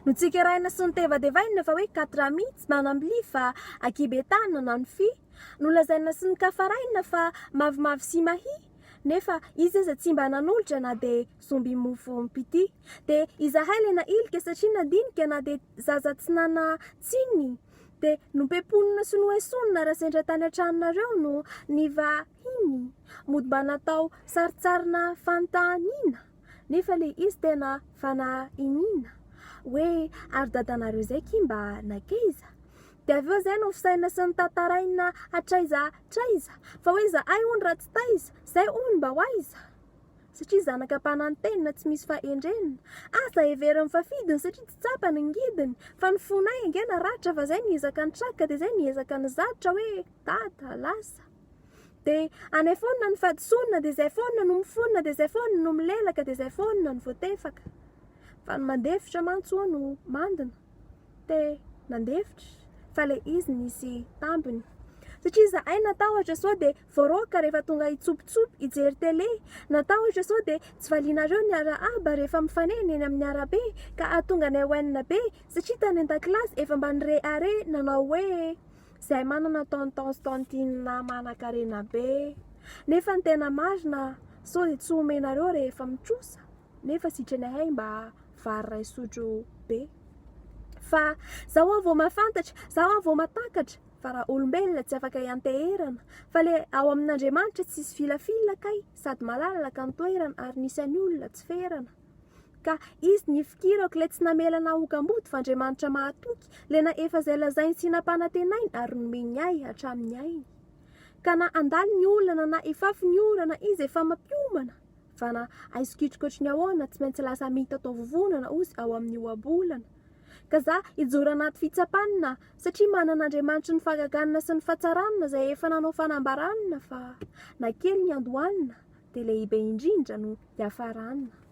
no tsikaraina sy niteva-devaina fa hoe 4 mitsy manambili fa akibetana na ny fi no lazaina sy ny kafaraina fa mavimavy sy mahi nefa izy iza tsy mba nanolotra na de somby mofo mpity de izahay le na ilika satria nadinika na de zaza tsy nana tsiny de nompeponina sy noesonina raha sendra tany an-tranonareo no nivahiny mody mba natao saritsarina fantanina nefa le izy tena fanahinina hoe ary dadanareo zay ky mba nakaiza de aveo zay no fisaina sy ny tantaraina hatraiza fa hoe za ay ony raha tsy taiza zay ony mba hoaiza satria zanaka mpanantenina tsy misy fahendrenina asa everiny fafidiny satria tsy tsapany ngidiny fa ny fonay angena ratra fa zay niezaka ny traka de zay niezaka ny zatra hoe tata lasa de anay foana ny fadisonina de zay foana no mifonina de zay foana no milelaka de zay foana no voatefaka fa ny mandefitra mantsoa no mandina de nandefitra fa le izy nisy tambiny satria za ay natao ohatra sao de voaroka rehefa tonga itsopitsopy ijery tele natao ohatra sao de tsy valinareo ny araaba rehefa mifanena eny amin'ny arabe ka atonga ny hoenina be satria tany an-dakilasy efa mba nire are nanao hoe zay manana tonton manakarena be nefa ny tena marina sao de tsy omenareo rehefa mitrosa nefa sitranay mba vary ray sotro be fa zaho vao mahafantatra zaho vao matakatra fa raha olombelona tsy afaka ianteherana fa le ao amin'Andriamanitra tsy misy filafila kay sady malalaka ny toerana ary nisy any olona tsy ferana ka izy ny fikirako le tsy namelana okamboty fa Andriamanitra mahatoky le na efa zay lazainy sy nampanantenainy ary nomeny ahy hatramin'ny ainy ka na andalo ny olana na ifafy ny orana izy efa mampiomana fa na aizokitrokotra ny ahoana tsy maintsy lasa mita tao vovonana ozy ao amin'ny oabolana ka za ijoro anaty fitsapanina satria manan'Andriamanitra ny fagaganana sy ny fatsaranana zay efa nanao fanambaranana fa na kely ny andohanina de lehibe indrindra no hiafarana